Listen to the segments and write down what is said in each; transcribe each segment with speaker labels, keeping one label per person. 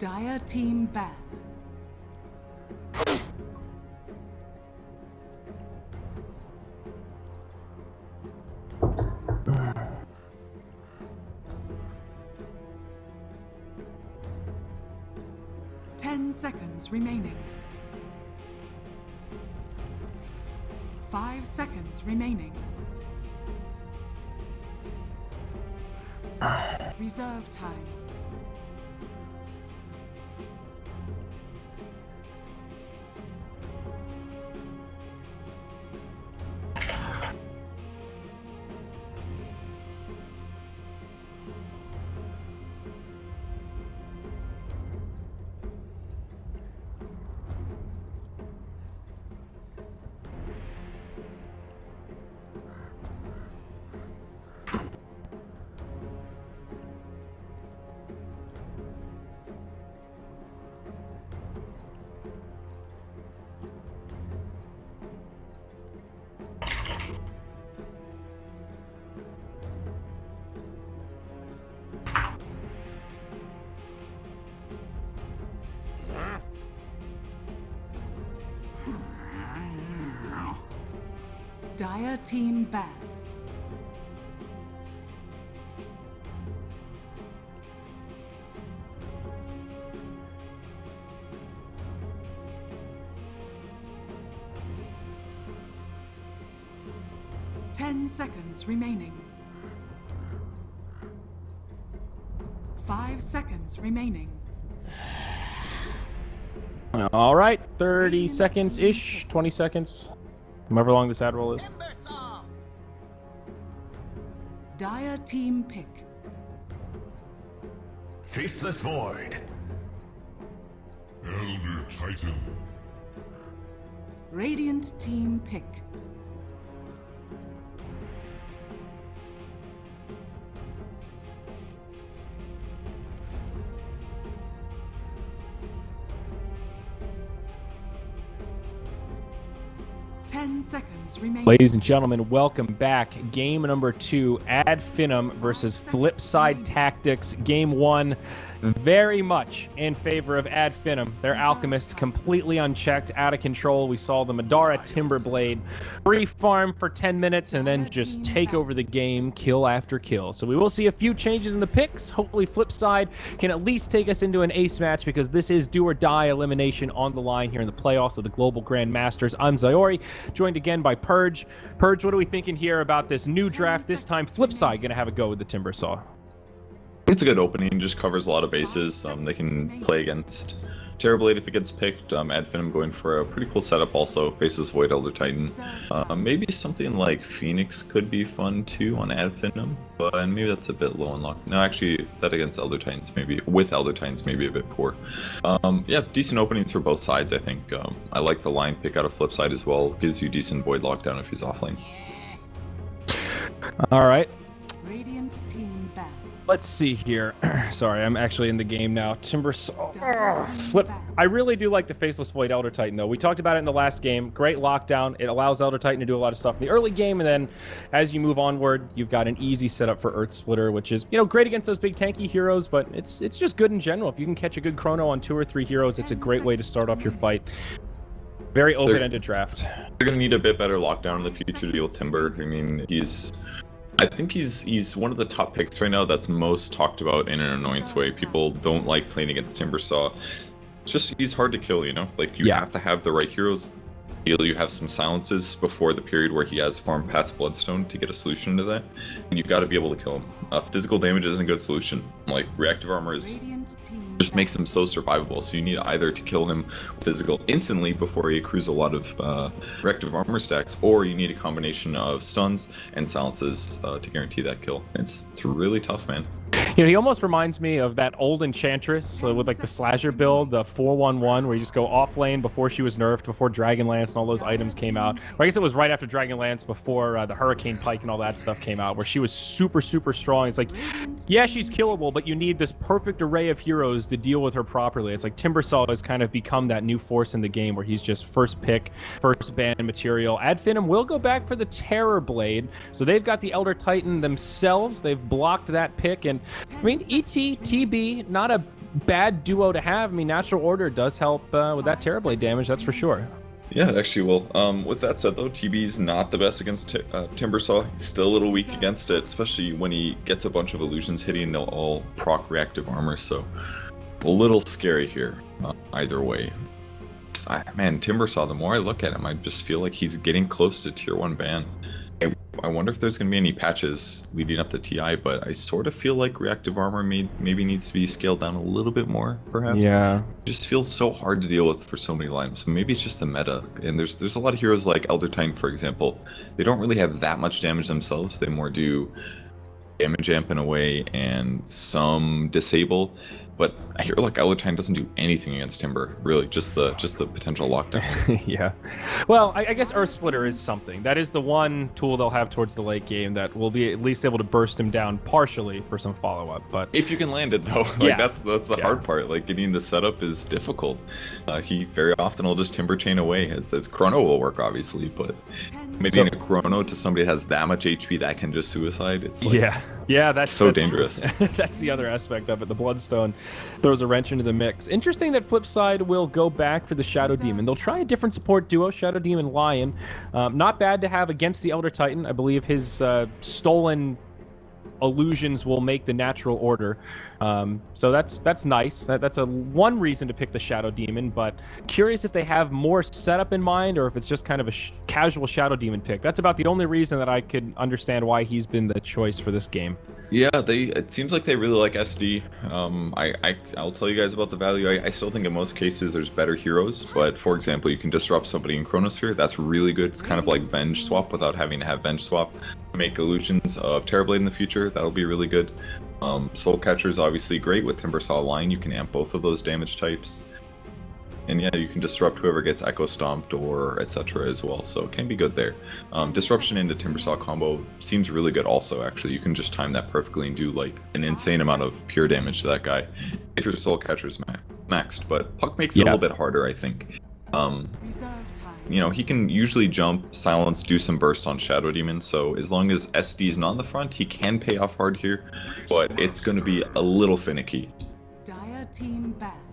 Speaker 1: Dire team ban. Ten seconds remaining. 5 seconds remaining. Reserve time. Dire team ban. Ten seconds remaining. 5 seconds remaining.
Speaker 2: All right, 30 seconds-ish, 20 seconds. However long this ad roll is.
Speaker 1: Dire team pick.
Speaker 3: Faceless Void.
Speaker 4: Elder Titan.
Speaker 1: Radiant team pick. Seconds remaining.
Speaker 2: Ladies and gentlemen, welcome back. Game number 2, Ad Finem versus FlipSid Tactics. Game 1, very much in favor of Ad Finem. Their Alchemist completely unchecked, out of control. We saw the Madara Timberblade free farm for 10 minutes and then just take over the game, kill after kill. So we will see a few changes in the picks. Hopefully FlipSid can at least take us into an ace match, because this is do or die elimination on the line here in the playoffs of the Global Grand Masters. I'm Zayori, joined again by Purge. Purge, what are we thinking here about this new draft? This time FlipSid going to have a go with the Timbersaw.
Speaker 5: It's a good opening, just covers a lot of bases. They can play against Terrorblade if it gets picked. Ad Finem going for a pretty cool setup also, faces Void Elder Titan. Maybe something like Phoenix could be fun too on Ad Finem, but maybe that's a bit low on luck. No, actually, that against Elder Titans, maybe, with Elder Titans, maybe a bit poor. Yeah, decent openings for both sides, I think. I like the line pick out of FlipSid as well. Gives you decent Void lockdown if he's offlane.
Speaker 2: All right.
Speaker 1: Radiant team ban.
Speaker 2: Let's see here. Sorry, I'm actually in the game now. Flip. I really do like the Faceless Void Elder Titan, though. We talked about it in the last game. Great lockdown. It allows Elder Titan to do a lot of stuff in the early game, and then as you move onward, you've got an easy setup for Earth Splitter, which is, you know, great against those big tanky heroes, but it's just good in general. If you can catch a good chrono on 2 or 3 heroes, it's a great way to start off your fight. Very open-ended draft.
Speaker 5: They're going to need a bit better lockdown in the future to deal with Timber. I mean, I think he's one of the top picks right now that's most talked about in an annoyance way. People don't like playing against Timbersaw. It's just, he's hard to kill, you know? Like, you have to have the right heroes. You have some silences before the period where he has farmed past Bloodstone to get a solution to that. And you've got to be able to kill him. Physical damage isn't a good solution. Like, reactive armor just makes him so survivable. So you need either to kill him physical instantly before he accrues a lot of reactive armor stacks, or you need a combination of stuns and silences to guarantee that kill. It's really tough, man.
Speaker 2: You know, he almost reminds me of that old Enchantress with like the Slasher build, the 4-1-1, where you just go off lane before she was nerfed, before Dragonlance and all those items came out. Or I guess it was right after Dragonlance, before the Hurricane Pike and all that stuff came out, where she was super, super strong. It's like, yeah, she's killable, but you need this perfect array of heroes to deal with her properly. It's like Timbersaw has kind of become that new force in the game, where he's just first pick, first ban material. Ad Finem will go back for the Terrorblade, so they've got the Elder Titan themselves. They've blocked that pick, and I mean, ET, TB, not a bad duo to have. I mean, Natural Order does help with that Terrorblade damage, that's for sure.
Speaker 5: Yeah, it actually will. With that said, though, TB's not the best against Timbersaw. He's still a little weak against it, especially when he gets a bunch of illusions hitting. They'll all proc reactive armor, so a little scary here. Either way. Man, Timbersaw, the more I look at him, I just feel like he's getting close to tier 1 ban. I wonder if there's going to be any patches leading up to TI, but I sort of feel like reactive armor maybe needs to be scaled down a little bit more, perhaps.
Speaker 2: Yeah.
Speaker 5: It just feels so hard to deal with for so many lineups. Maybe it's just the meta. And there's a lot of heroes like Elder Titan, for example. They don't really have that much damage themselves. They more do damage amp in a way and some disable. But I hear like Elder Titan doesn't do anything against Timber, really, just the potential lockdown.
Speaker 2: Yeah. Well, I guess Earth Splitter is something. That is the one tool they'll have towards the late game that will be at least able to burst him down partially for some follow-up. But
Speaker 5: if you can land it though, like
Speaker 2: yeah.
Speaker 5: that's the hard part. Like getting the setup is difficult. He very often will just Timber chain away. It's Chrono will work obviously, but making a Chrono to somebody that has that much HP that can just suicide, it's like,
Speaker 2: yeah, that's
Speaker 5: so dangerous.
Speaker 2: That's the other aspect of it. The Bloodstone throws a wrench into the mix. Interesting that FlipSid will go back for the Shadow Demon. They'll try a different support duo, Shadow Demon Lion. Not bad to have against the Elder Titan. I believe his stolen illusions will make the Natural Order. So that's nice. That's one reason to pick the Shadow Demon, but curious if they have more setup in mind or if it's just kind of a casual Shadow Demon pick. That's about the only reason that I could understand why he's been the choice for this game.
Speaker 5: Yeah, it seems like they really like SD. I'll tell you guys about the value. I still think in most cases there's better heroes, but for example, you can disrupt somebody in Chronosphere. That's really good. It's kind of like Venge Swap without having to have Venge Swap. Make illusions of Terrorblade in the future. That'll be really good. Soul Catcher is obviously great with Timbersaw Line. You can amp both of those damage types. And yeah, you can disrupt whoever gets Echo Stomped or etc. as well, so it can be good there. Disruption into Timbersaw combo seems really good also, actually. You can just time that perfectly and do like an insane amount of pure damage to that guy if your Soul Catcher's maxed, but Puck makes it a little bit harder, I think. You know, he can usually jump, silence, do some burst on Shadow Demon, so as long as SD's not on the front, he can pay off hard here, but it's going to be a little finicky.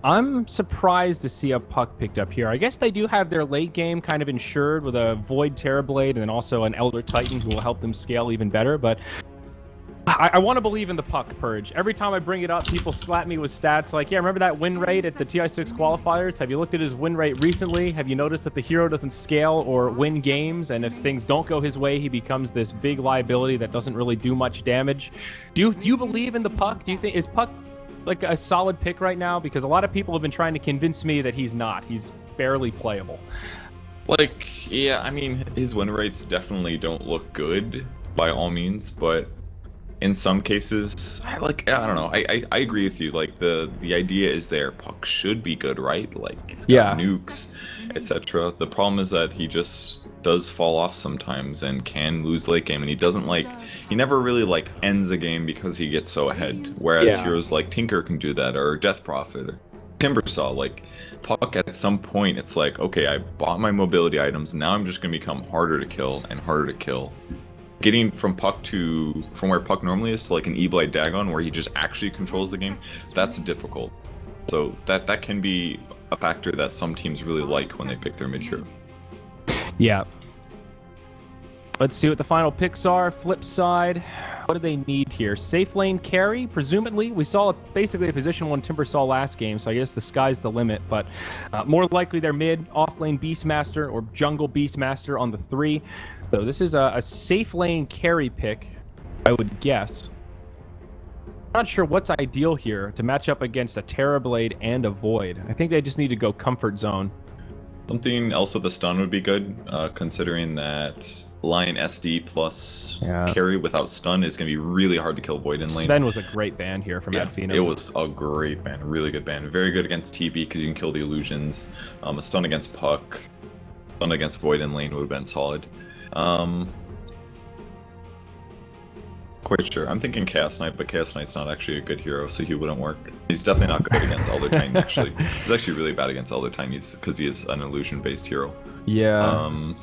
Speaker 2: I'm surprised to see a Puck picked up here. I guess they do have their late game kind of insured with a Void Terrorblade and then also an Elder Titan who will help them scale even better, but I want to believe in the Puck Purge. Every time I bring it up, people slap me with stats like, yeah, remember that win rate at the TI6 qualifiers? Have you looked at his win rate recently? Have you noticed that the hero doesn't scale or win games? And if things don't go his way, he becomes this big liability that doesn't really do much damage. Do you believe in the Puck? Do you think, is Puck like a solid pick right now? Because a lot of people have been trying to convince me that he's not. He's barely playable.
Speaker 5: Like, yeah, I mean, his win rates definitely don't look good by all means, but in some cases, I don't know. I agree with you. Like the idea is there. Puck should be good, right? Like he's got nukes, etc. The problem is that he just does fall off sometimes and can lose late game, and he never really like ends a game because he gets so ahead. Whereas heroes like Tinker can do that, or Death Prophet, or Timbersaw. Like Puck at some point, it's like, okay, I bought my mobility items. Now I'm just gonna become harder to kill and harder to kill. Getting from where Puck normally is to like an E-Blade Dagon where he just actually controls the game, that's difficult. So that can be a factor that some teams really like when they pick their mid hero.
Speaker 2: Yeah. Let's see what the final picks are. FlipSid, what do they need here? Safe lane carry, presumably. We saw basically a position 1 Timbersaw last game, so I guess the sky's the limit, but more likely they're mid, off lane Beastmaster or jungle Beastmaster on the 3. So this is a safe lane carry pick, I would guess. I'm not sure what's ideal here to match up against a Terrorblade and a Void. I think they just need to go comfort zone.
Speaker 5: Something else with the stun would be good, considering that Lion SD plus carry without stun is going to be really hard to kill Void in lane.
Speaker 2: Sven was a great ban here from Finem.
Speaker 5: It was a great ban, really good ban. Very good against TB because you can kill the illusions. A stun against Puck, stun against Void in lane would have been solid. Quite sure. I'm thinking Chaos Knight, but Chaos Knight's not actually a good hero, so he wouldn't work. He's definitely not good against Elder Titan, actually. He's actually really bad against Elder Titan because he is an illusion-based hero.
Speaker 2: Yeah.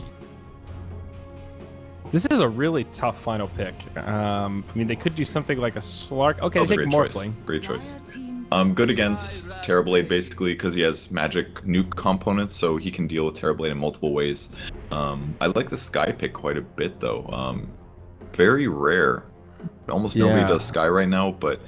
Speaker 2: This is a really tough final pick. I mean, they could do something like a Slark. Okay, they take Morphling.
Speaker 5: Great choice. Good against Terrorblade basically because he has magic nuke components, so he can deal with Terrorblade in multiple ways. I like the Sky pick quite a bit though. Very rare. Almost nobody does Sky right now, but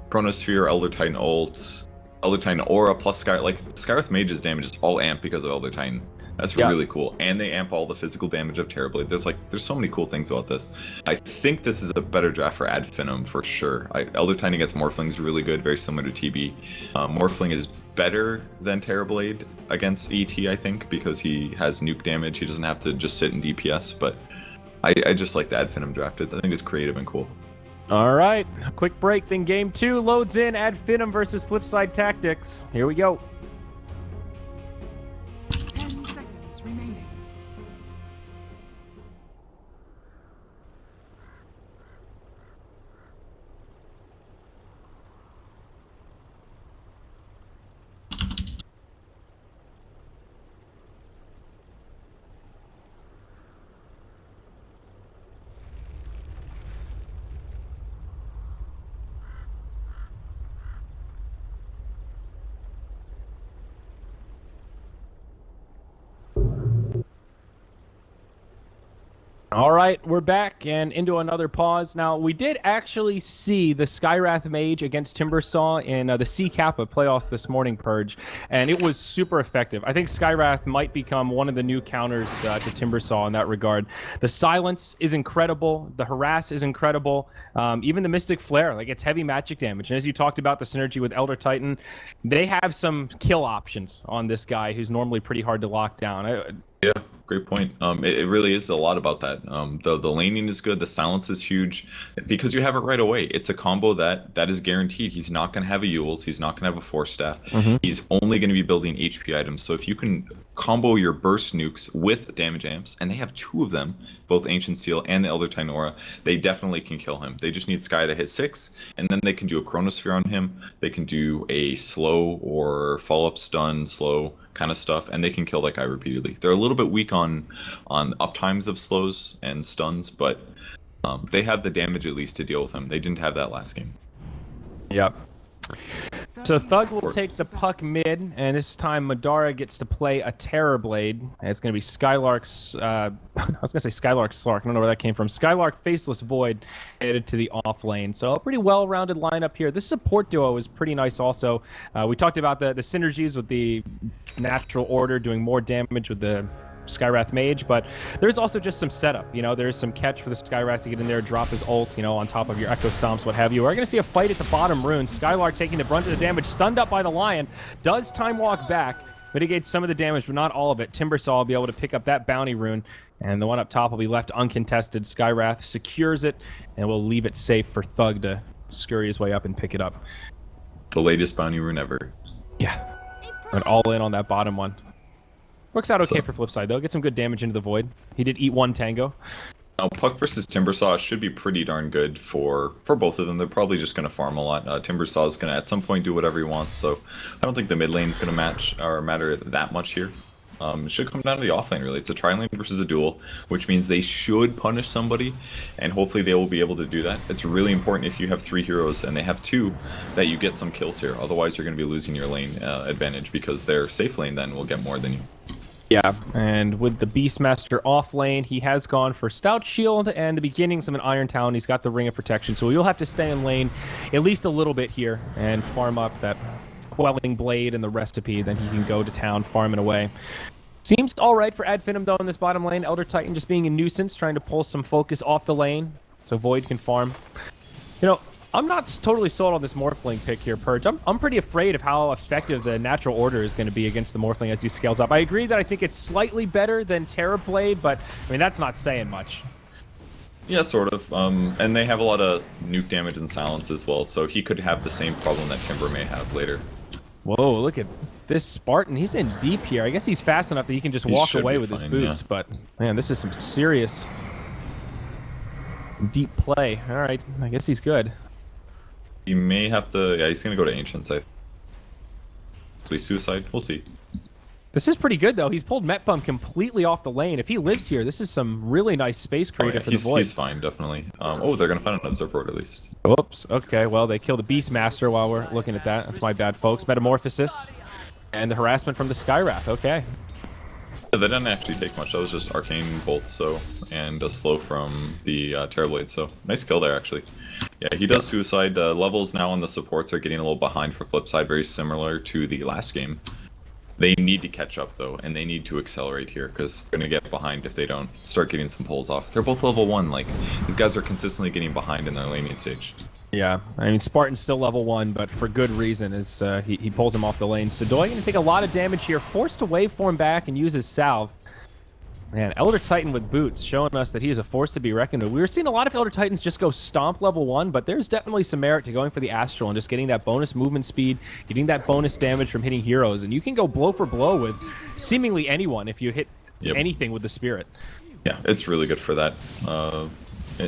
Speaker 5: Chronosphere, Elder Titan ults, Elder Titan Aura plus Sky, like Skywrath Mage's damage is all amped because of Elder Titan. That's really cool. And they amp all the physical damage of Terrorblade. There's so many cool things about this. I think this is a better draft for Ad Finem for sure. Elder Titan against Morphling is really good, very similar to TB. Morphling is better than Terrorblade against ET, I think, because he has nuke damage. He doesn't have to just sit in DPS, but I just like the Ad Finem drafted. I think it's creative and cool.
Speaker 2: All right, a quick break, then game 2 loads in. Ad Finem versus FlipSid Tactics. Here we go.
Speaker 1: 10 seconds remaining.
Speaker 2: All right, we're back and into another pause. Now, we did actually see the Skywrath Mage against Timbersaw in the C Kappa playoffs this morning, Purge, and it was super effective. I think Skywrath might become one of the new counters to Timbersaw in that regard. The silence is incredible. The harass is incredible. Even the Mystic Flare, like, it's heavy magic damage. And as you talked about the synergy with Elder Titan, they have some kill options on this guy who's normally pretty hard to lock down.
Speaker 5: Yeah, great point. It really is a lot about that. The laning is good. The silence is huge because you have it right away. It's a combo that is guaranteed. He's not going to have a Yules. He's not going to have a Force Staff. He's only going to be building HP items. So if you can combo your burst nukes with damage amps, and they have 2 of them, both Ancient Seal and the Elder Titan Aura, they definitely can kill him. They just need Sky to hit 6, and then they can do a Chronosphere on him. They can do a slow or follow-up stun, slow kind of stuff, and they can kill that guy repeatedly. They're a little bit weak on uptimes of slows and stuns, but they have the damage at least to deal with him. They didn't have that last game.
Speaker 2: Yep. So Thug will take the puck mid, and this time Madara gets to play a Terrorblade. And it's going to be Skylark's, I was going to say Skylark Slark, I don't know where that came from. Skylark Faceless Void headed to the off lane. So a pretty well-rounded lineup here. This support duo is pretty nice also. We talked about the synergies with the natural order, doing more damage with the Skywrath Mage, but there's also just some setup. You know, there's some catch for the Skywrath to get in there, drop his ult, you know, on top of your Echo Stomps, what have you. We're going to see a fight at the bottom rune. Skylark taking the brunt of the damage, stunned up by the Lion, does time walk back, mitigates some of the damage, but not all of it. Timbersaw will be able to pick up that bounty rune, and the one up top will be left uncontested. Skywrath secures it, and will leave it safe for Thug to scurry his way up and pick it up.
Speaker 5: The latest bounty rune ever.
Speaker 2: Yeah. Went all in on that bottom one. Works out okay for FlipSid, though. Get some good damage into the Void. He did eat 1 Tango.
Speaker 5: Puck versus Timbersaw should be pretty darn good for both of them. They're probably just going to farm a lot. Timbersaw is going to, at some point, do whatever he wants, so I don't think the mid lane is going to matter that much here. It should come down to the offlane, really. It's a tri-lane versus a duel, which means they should punish somebody, and hopefully they will be able to do that. It's really important if you have 3 heroes and they have 2 that you get some kills here. Otherwise, you're going to be losing your lane advantage because their safe lane then will get more than you.
Speaker 2: Yeah, and with the Beastmaster off lane, he has gone for Stout Shield and the beginnings of an Iron Talon. He's got the Ring of Protection, so we will have to stay in lane at least a little bit here and farm up that Quelling Blade and the recipe. Then he can go to town farming away. Seems all right for Ad Finem, though, in this bottom lane. Elder Titan just being a nuisance, trying to pull some focus off the lane so Void can farm. You know, I'm not totally sold on this Morphling pick here, Purge. I'm pretty afraid of how effective the natural order is going to be against the Morphling as he scales up. I agree that I think it's slightly better than Terrorblade, but I mean, that's not saying much.
Speaker 5: Yeah, sort of. And they have a lot of nuke damage and silence as well, so he could have the same problem that Timber may have later.
Speaker 2: Whoa, look at this Spartan. He's in deep here. I guess he's fast enough that he can just walk away with his boots, yeah. But man, this is some serious deep play. All right, I guess he's good.
Speaker 5: He may have to, yeah, he's going to go to Ancients, I Suicide, we'll see.
Speaker 2: This is pretty good, though. He's pulled Metpump completely off the lane. If he lives here, this is some really nice space creator for the Void.
Speaker 5: He's fine, definitely. Oh, they're going to find an Observer Board at least.
Speaker 2: Oops. Okay, well, they killed the Beastmaster while we're looking at that. That's my bad, folks. Metamorphosis and the harassment from the Skywrath. Okay.
Speaker 5: So they didn't actually take much. That was just Arcane Bolt, and a slow from the Terrorblade. So nice kill there, actually. Yeah, he does suicide. Levels now on the supports are getting a little behind for FlipSid, very similar to the last game. They need to catch up, though, and they need to accelerate here, because they're going to get behind if they don't start getting some pulls off. They're both level 1. Like, these guys are consistently getting behind in their laning stage.
Speaker 2: Yeah, I mean, Spartan's still level 1, but for good reason, as he pulls him off the lane. Sadoy going to take a lot of damage here, forced to waveform back and use his salve. Man, Elder Titan with boots, showing us that he is a force to be reckoned with. We were seeing a lot of Elder Titans just go stomp level 1, but there's definitely some merit to going for the Astral and just getting that bonus movement speed, getting that bonus damage from hitting heroes, and you can go blow for blow with seemingly anyone if you hit anything with the Spirit.
Speaker 5: Yeah, it's really good for that.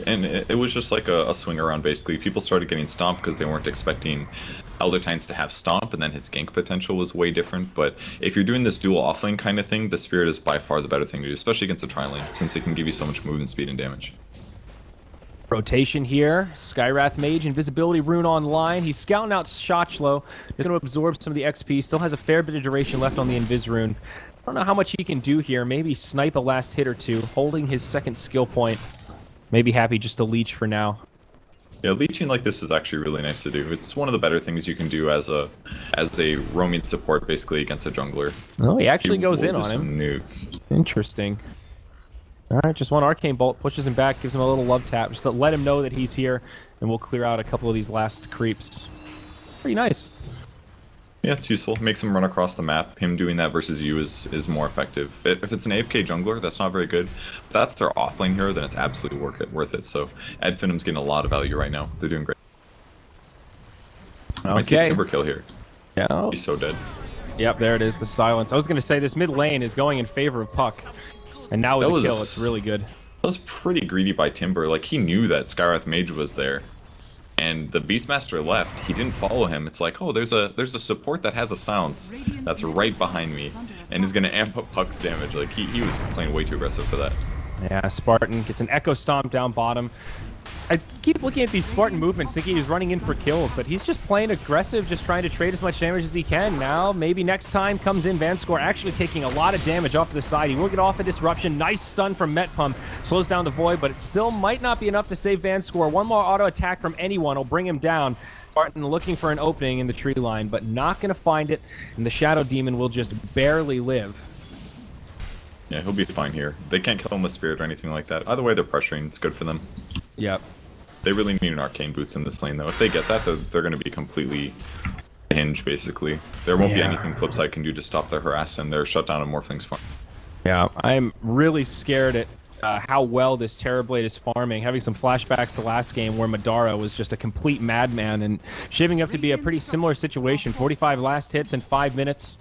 Speaker 5: And it was just like a swing around, basically. People started getting stomped because they weren't expecting Elder Titans to have stomp, and then his gank potential was way different. But if you're doing this dual offlane kind of thing, the Spirit is by far the better thing to do, especially against a tri-lane, since it can give you so much movement speed and damage.
Speaker 2: Rotation here. Skywrath Mage, Invisibility Rune online. He's scouting out Shochlo. He's going to absorb some of the XP. Still has a fair bit of duration left on the Invis Rune. I don't know how much he can do here. Maybe snipe a last hit or two, holding his second skill point. Maybe happy just to leech for now.
Speaker 5: Yeah, leeching like this is actually really nice to do. It's one of the better things you can do as a roaming support, basically, against a jungler.
Speaker 2: Oh, he actually goes in on him.
Speaker 5: Nukes.
Speaker 2: Interesting. All right, just one Arcane Bolt, pushes him back, gives him a little love tap, just to let him know that he's here, and we'll clear out a couple of these last creeps. Pretty nice.
Speaker 5: Yeah, it's useful. Makes him run across the map. Him doing that versus you is more effective. If it's an AFK jungler, that's not very good. If that's their offlane hero, then it's absolutely worth it. So Ad Finem's getting a lot of value right now. They're doing great.
Speaker 2: Okay.
Speaker 5: Might see a Timber kill here.
Speaker 2: Yeah.
Speaker 5: He's so dead.
Speaker 2: Yep, there it is, the silence. I was going to say this mid lane is going in favor of Puck. And now with the kill, it's really good.
Speaker 5: That was pretty greedy by Timber. Like, he knew that Skywrath Mage was there. And the Beastmaster left. He didn't follow him. It's like, oh, there's a support that has a silence that's right behind me, and is going to amp up Puck's damage. Like, he was playing way too aggressive for that.
Speaker 2: Yeah, Spartan gets an Echo Stomp down bottom. I keep looking at these Spartan movements, thinking he's running in for kills, but he's just playing aggressive, just trying to trade as much damage as he can. Now, maybe next time comes in Vanscore, actually taking a lot of damage off to the side. He will get off a disruption. Nice stun from Metpump. Slows down the Void, but it still might not be enough to save Vanscore. One more auto attack from anyone will bring him down. Spartan looking for an opening in the tree line, but not going to find it, and the Shadow Demon will just barely live.
Speaker 5: Yeah, he'll be fine here. They can't kill him with Spirit or anything like that. Either way, they're pressuring. It's good for them.
Speaker 2: Yep.
Speaker 5: They really need an Arcane Boots in this lane, though. If they get that, they're going to be completely hinged, basically. There won't be anything FlipSid can do to stop their harass, and their shutdown of Morphling's farm.
Speaker 2: Yeah, I'm really scared at how well this Terrorblade is farming. Having some flashbacks to last game where Madara was just a complete madman, and shaping up to be a pretty similar situation. 45 last hits in 5 minutes.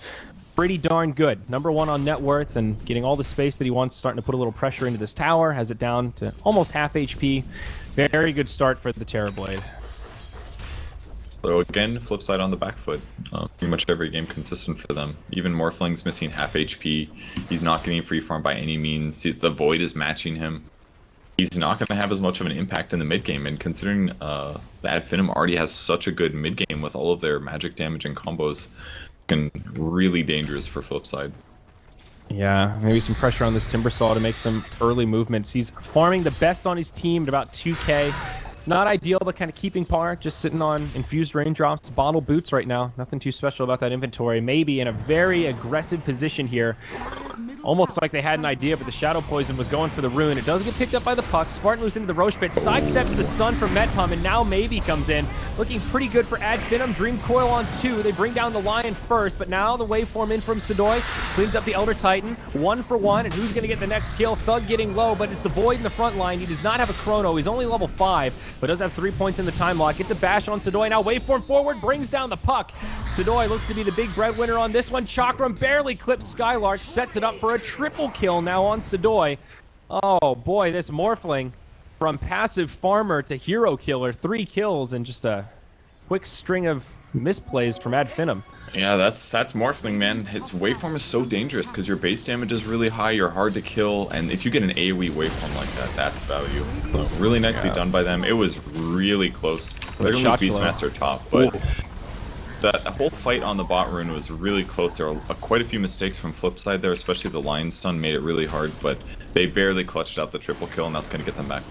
Speaker 2: Pretty darn good. #1 on net worth and getting all the space that he wants, starting to put a little pressure into this tower, has it down to almost half HP. Very good start for the Terrorblade.
Speaker 5: So again, FlipSid on the back foot. Pretty much every game consistent for them. Even Morphling's missing half HP. He's not getting free farm by any means. The Void is matching him. He's not going to have as much of an impact in the mid game, and considering that Finem already has such a good mid game with all of their magic damage and combos, really dangerous for FlipSid.
Speaker 2: Yeah, maybe some pressure on this Timbersaw to make some early movements. He's farming the best on his team at about 2k. Not ideal, but kind of keeping par, just sitting on infused raindrops, bottle boots right now. Nothing too special about that inventory. Maybe in a very aggressive position here. Almost like they had an idea, but the Shadow Poison was going for the Rune. It does get picked up by the Puck. Spartan moves into the Roche Pit, sidesteps the stun from Metpump, and now Maybe comes in. Looking pretty good for Ad Finem. Dream Coil on 2. They bring down the Lion first, but now the waveform in from Sadoy. Cleans up the Elder Titan. 1 for 1, and who's going to get the next kill? Thug getting low, but it's the Void in the front line. He does not have a Chrono. He's only level 5, but does have 3 points in the time lock. Gets a bash on Sadoy. Now waveform forward, brings down the Puck. Sadoy looks to be the big breadwinner on this one. Chakram barely clips Skylark, sets it up for a triple kill now on Sadoy. Oh boy, this Morphling from passive farmer to hero killer. 3 kills in just a quick string of misplays from Ad Finem.
Speaker 5: Yeah, that's Morphling, man. His waveform is so dangerous because your base damage is really high, you're hard to kill, and if you get an AoE waveform like that, that's value. So really nicely done by them. It was really close. They're gonna lose Beastmaster top, but that whole fight on the bot rune was really close. There were quite a few mistakes from FlipSid there, especially the lion stun made it really hard, but they barely clutched out the triple kill, and that's gonna get them back.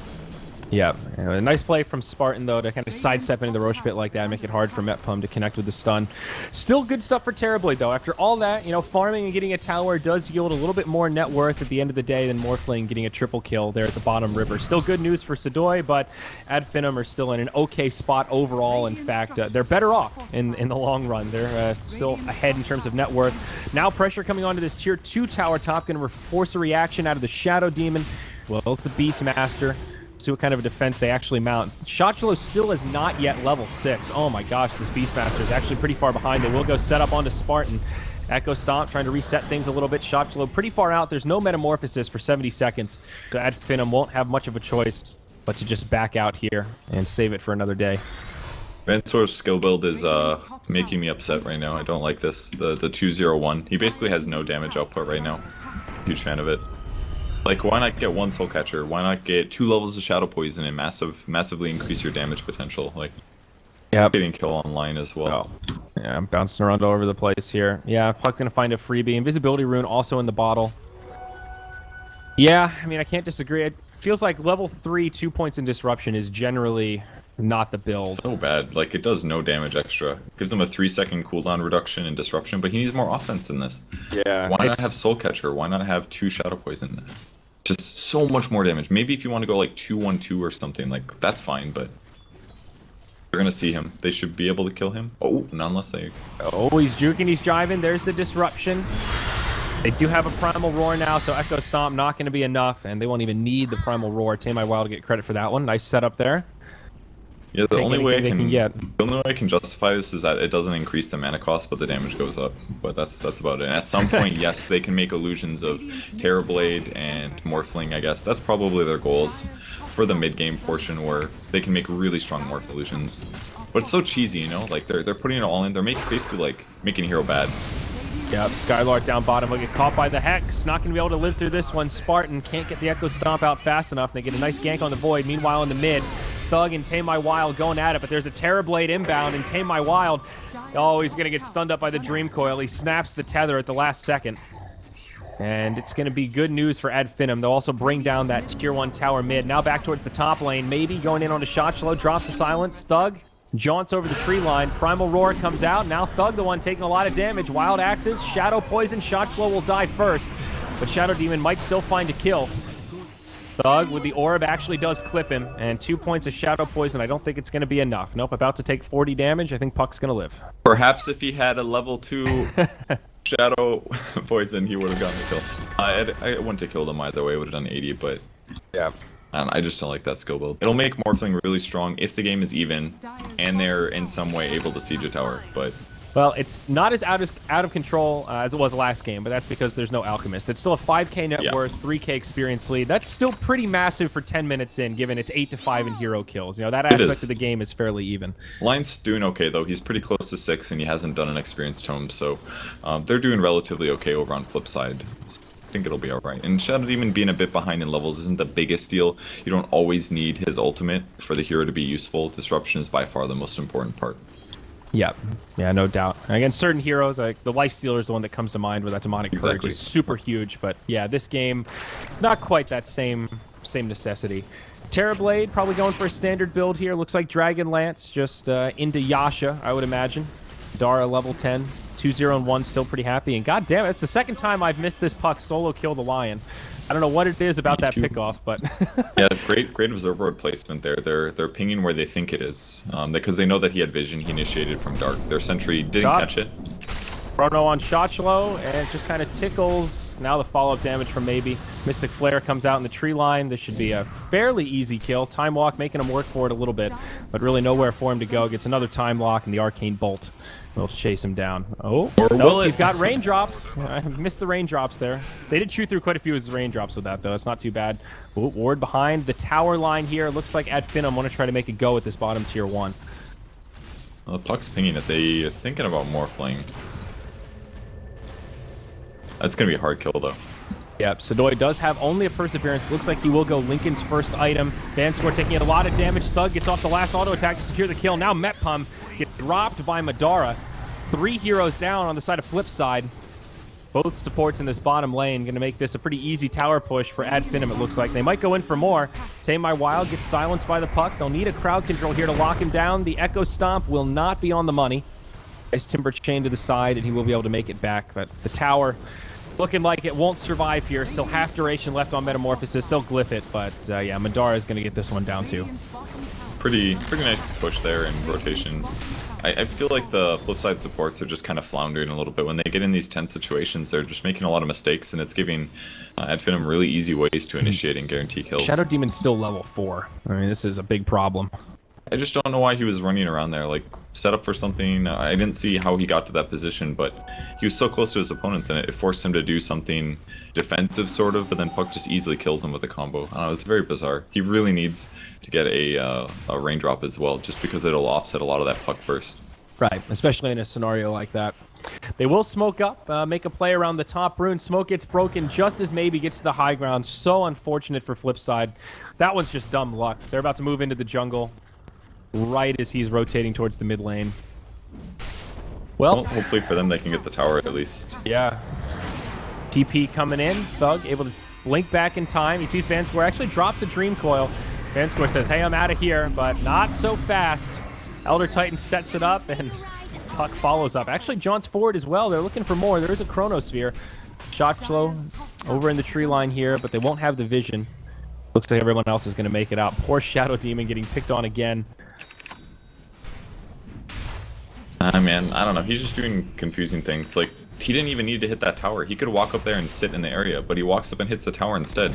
Speaker 2: Yeah, a nice play from Spartan, though, to kind of sidestep into the Roche pit like that and make it hard for Metpum to connect with the stun. Still good stuff for Terrorblade, though. After all that, you know, farming and getting a tower does yield a little bit more net worth at the end of the day than Morphling getting a triple kill there at the bottom river. Still good news for Sadoy, but Ad Finem are still in an okay spot overall. In fact, they're better off in the long run. They're still ahead in terms of net worth. Now pressure coming onto this tier 2 tower top, going to force a reaction out of the Shadow Demon. Well, it's the Beastmaster. See what kind of a defense they actually mount. Shotchlo still is not yet level 6. Oh my gosh, this Beastmaster is actually pretty far behind. They will go set up onto Spartan. Echo Stomp trying to reset things a little bit. Shotchlo pretty far out. There's no Metamorphosis for 70 seconds. So Ad Finem won't have much of a choice but to just back out here and save it for another day.
Speaker 5: Vansor's skill build is making me upset right now. I don't like this. The 201. He basically has no damage output right now. Huge fan of it. Like, why not get 1 Soul Catcher? Why not get 2 levels of Shadow Poison and massively increase your damage potential? Like, getting kill online as well.
Speaker 2: Oh. Yeah, I'm bouncing around all over the place here. Yeah, Puck's gonna find a freebie. Invisibility Rune also in the bottle. Yeah, I mean, I can't disagree. It feels like level 3, 2 points in Disruption is generally not the build.
Speaker 5: So bad. Like, it does no damage extra. Gives him a 3-second cooldown reduction in Disruption, but he needs more offense than this.
Speaker 2: Yeah.
Speaker 5: Why not have Soul Catcher? Why not have 2 Shadow Poison? Just so much more damage. Maybe if you want to go like 2-1-2 or something, like, that's fine, but they're gonna see him. They should be able to kill him. Oh, not unless they...
Speaker 2: Oh, he's juking, he's jiving. There's the Disruption. They do have a Primal Roar now, so Echo Stomp not going to be enough, and they won't even need the Primal Roar. Tame My Wild to get credit for that one. Nice setup there.
Speaker 5: Yeah, the only way I can justify this is that it doesn't increase the mana cost, but the damage goes up. But that's about it. And at some point, yes, they can make illusions of Terrorblade and Morphling, I guess. That's probably their goals for the mid-game portion, where they can make really strong Morph illusions. But it's so cheesy, you know? Like, they're putting it all in. They're basically, like, making hero bad.
Speaker 2: Yep, Skylord down bottom will get caught by the Hex. Not going to be able to live through this one. Spartan can't get the Echo Stomp out fast enough. They get a nice gank on the Void. Meanwhile, in the mid, Thug and Tame My Wild going at it, but there's a Terrorblade inbound, and Tame My Wild, oh, he's going to get stunned up by the Dream Coil. He snaps the tether at the last second. And it's going to be good news for Ad Finem. They'll also bring down that tier 1 tower mid. Now back towards the top lane. Maybe going in on a Shotchlo, drops the silence. Thug jaunts over the tree line. Primal Roar comes out. Now Thug, the one taking a lot of damage. Wild Axes, Shadow Poison. Shotchlo will die first, but Shadow Demon might still find a kill. Thug with the orb actually does clip him, and 2 points of Shadow Poison. I don't think it's going to be enough. Nope, about to take 40 damage. I think Puck's going to live.
Speaker 5: Perhaps if he had a level 2 Shadow Poison, he would have gotten the kill. I wouldn't have killed him either way. Would have done 80, but yeah. I just don't like that skill build. It'll make Morphling really strong if the game is even, and they're in some way able to siege a tower, but...
Speaker 2: Well, it's not as out of control as it was last game, but that's because there's no Alchemist. It's still a 5k net worth, 3k experience lead. That's still pretty massive for 10 minutes in, given it's 8-5 in hero kills. You know, that aspect of the game is fairly even.
Speaker 5: Lion's doing okay, though. He's pretty close to 6, and he hasn't done an experience tome, so they're doing relatively okay over on FlipSid. I think it'll be alright. And Shadow Demon being a bit behind in levels isn't the biggest deal. You don't always need his ultimate for the hero to be useful. Disruption is by far the most important part.
Speaker 2: Yeah, no doubt. And against certain heroes, like the Lifestealer is the one that comes to mind with that Demonic Courage is super huge. But yeah, this game, not quite that same necessity. Terrorblade probably going for a standard build here. Looks like Dragon Lance just into Yasha, I would imagine. Dara level 10. 2-0-1, still pretty happy. And god damn it, it's the second time I've missed this Puck solo kill the Lion. I don't know what it is about that pickoff, but
Speaker 5: yeah, great observer placement there. They're pinging where they think it is, because they know that he had vision. He initiated from dark. Their sentry didn't catch it.
Speaker 2: Chrono on Shotchlo, and it just kind of tickles. Now the follow-up damage from Maybe. Mystic Flare comes out in the tree line. This should be a fairly easy kill. Time Walk making him work for it a little bit, but really nowhere for him to go. Gets another Time Lock, and the Arcane Bolt will chase him down. Oh, nope, he's got raindrops. I missed the raindrops there. They did chew through quite a few of his raindrops with that, though. It's not too bad. Ooh, ward behind the tower line here. Looks like Ad Finem want to try to make a go at this bottom tier 1.
Speaker 5: Well, the puck's pinging it. They're thinking about morphling. That's going to be a hard kill, though.
Speaker 2: Yep, Sadoy does have only a perseverance. Looks like he will go Lincoln's first item. Vanscore taking a lot of damage. Thug gets off the last auto attack to secure the kill. Now Metpum gets dropped by Madara. 3 heroes down on the side of FlipSid. Both supports in this bottom lane. Going to make this a pretty easy tower push for Ad Finem, it looks like. They might go in for more. Tame My Wild gets silenced by the puck. They'll need a crowd control here to lock him down. The Echo Stomp will not be on the money. Nice Timber Chain to the side, and he will be able to make it back. But the tower looking like it won't survive here. Still half duration left on Metamorphosis. They'll glyph it, but yeah, Madara is going to get this one down too.
Speaker 5: Pretty nice push there in rotation. I feel like the FlipSid supports are just kind of floundering a little bit. When they get in these tense situations, they're just making a lot of mistakes, and it's giving Ad Finem really easy ways to initiate and guarantee kills.
Speaker 2: Shadow Demon's still level 4. I mean, this is a big problem.
Speaker 5: I just don't know why he was running around there, like, set up for something. I didn't see how he got to that position, but he was so close to his opponents, and it forced him to do something defensive, sort of, but then Puck just easily kills him with a combo. It was very bizarre. He really needs to get a raindrop as well, just because it'll offset a lot of that Puck burst.
Speaker 2: Right, especially in a scenario like that. They will smoke up, make a play around the top rune. Smoke gets broken just as Maybe gets to the high ground. So unfortunate for FlipSid. That one's just dumb luck. They're about to move into the jungle right as he's rotating towards the mid lane. Well,
Speaker 5: hopefully for them they can get the tower at least.
Speaker 2: Yeah. TP coming in. Thug able to blink back in time. He sees Vanscore, actually drops a Dream Coil. Vanscore says, hey, I'm out of here, but not so fast. Elder Titan sets it up, and Puck follows up. Actually, jaunts forward as well. They're looking for more. There is a Chronosphere. Shotchlo over in the tree line here, but they won't have the vision. Looks like everyone else is going to make it out. Poor Shadow Demon getting picked on again.
Speaker 5: Man, I don't know. He's just doing confusing things. Like, he didn't even need to hit that tower. He could walk up there and sit in the area, but he walks up and hits the tower instead.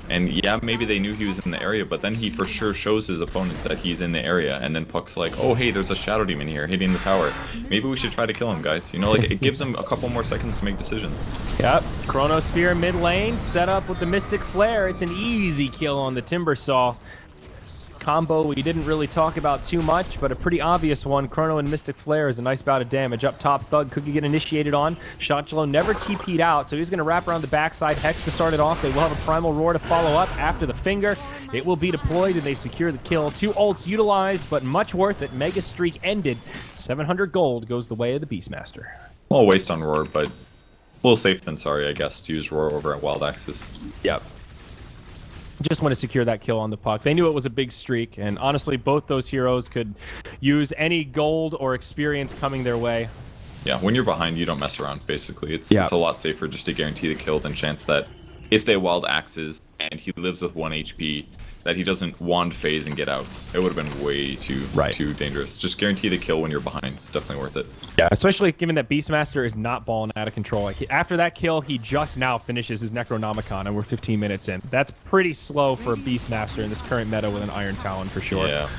Speaker 5: And yeah, maybe they knew he was in the area, but then he for sure shows his opponents that he's in the area, and then Puck's like, oh hey, there's a Shadow Demon here hitting the tower. Maybe we should try to kill him, guys. You know, like, it gives him a couple more seconds to make decisions.
Speaker 2: Yep, Chronosphere mid lane, set up with the Mystic Flare. It's an easy kill on the Timbersaw. Combo we didn't really talk about too much, but a pretty obvious one. Chrono and Mystic Flare is a nice bout of damage. Up top, Thug could get initiated on. Shotchlo never TP'd out, so he's going to wrap around the backside. Hex to start it off. They will have a Primal Roar to follow up after the finger. It will be deployed, and they secure the kill. 2 ults utilized, but much worth it. Mega Streak ended. 700 gold goes the way of the Beastmaster.
Speaker 5: Well, waste on Roar, but a little safe than sorry, I guess, to use Roar over at Wild Axis.
Speaker 2: Yep. Just want to secure that kill on the Puck. They knew it was a big streak, and honestly, both those heroes could use any gold or experience coming their way.
Speaker 5: Yeah, when you're behind, you don't mess around, basically. It's a lot safer just to guarantee the kill than chance that if they Wild Axes and he lives with 1 HP, that he doesn't wand phase and get out. It would have been way too dangerous. Just guarantee the kill when you're behind. It's definitely worth it. Yeah,
Speaker 2: especially given that Beastmaster is not balling out of control. Like, after that kill, he just now finishes his Necronomicon, and we're 15 minutes in. That's pretty slow for a Beastmaster in this current meta with an Iron Talon, for sure.
Speaker 5: Yeah,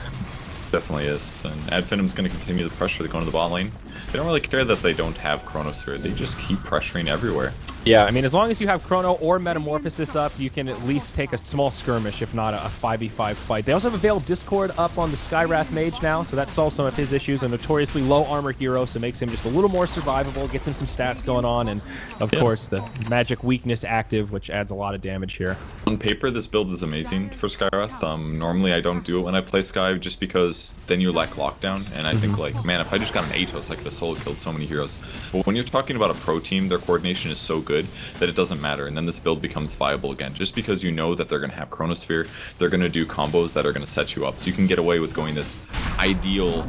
Speaker 5: definitely is. And Ad Finem's going to continue the pressure. They're going to the bot lane. They don't really care that they don't have Chronosphere. They just keep pressuring everywhere.
Speaker 2: Yeah, I mean, as long as you have Chrono or Metamorphosis up, you can at least take a small skirmish, if not a 5v5 fight. They also have a Veiled Discord up on the Skywrath Mage now, so that solves some of his issues. A notoriously low armor hero, so makes him just a little more survivable, gets him some stats going on, and of course the magic weakness active, which adds a lot of damage here.
Speaker 5: On paper, this build is amazing for Skywrath. Normally I don't do it when I play Sky, just because then you lack lockdown, and I think, like, man, if I just got an Atos, I could have solo killed so many heroes. But when you're talking about a pro team, their coordination is so good that it doesn't matter, and then this build becomes viable again. Just because you know that they're going to have Chronosphere, they're going to do combos that are going to set you up, so you can get away with going this ideal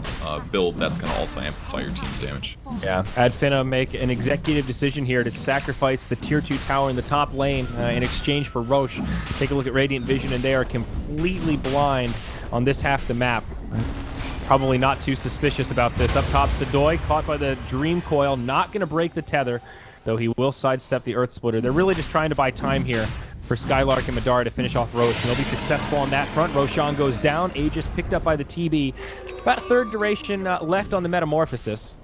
Speaker 5: build that's going to also amplify your team's damage.
Speaker 2: Yeah, Ad Finem make an executive decision here to sacrifice the tier 2 tower in the top lane in exchange for Roche. Take a look at Radiant Vision, and they are completely blind on this half the map. Probably not too suspicious about this. Up top, Sadoy caught by the Dream Coil, not going to break the tether, though he will sidestep the Earth Splitter. They're really just trying to buy time here for Skylark and Madara to finish off Roche, and they'll be successful on that front. Roshan goes down. Aegis picked up by the TB. About a third duration left on the Metamorphosis.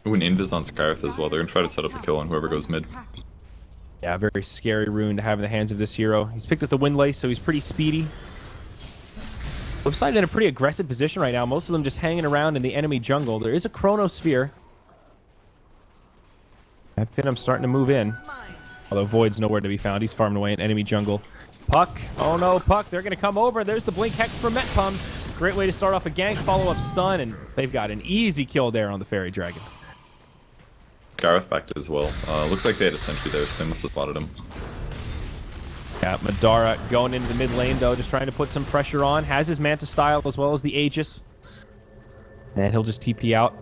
Speaker 5: Ooh, an Invis on Skywrath as well. They're going to try to set up a kill on whoever goes mid.
Speaker 2: Yeah, very scary rune to have in the hands of this hero. He's picked up the Windlace, so he's pretty speedy. FlipSid in a pretty aggressive position right now. Most of them just hanging around in the enemy jungle. There is a Chronosphere. That Finem's starting to move in. Although Void's nowhere to be found. He's farming away in enemy jungle. Puck. Oh no, Puck. They're going to come over. There's the Blink Hex from Metpum. Great way to start off a gank, follow-up stun, and they've got an easy kill there on the Fairy Dragon.
Speaker 5: Gareth backed as well. Looks like they had a sentry there, so they must have spotted him.
Speaker 2: Yeah, Madara going into the mid lane, though, just trying to put some pressure on. Has his Manta style as well as the Aegis. And he'll just TP out.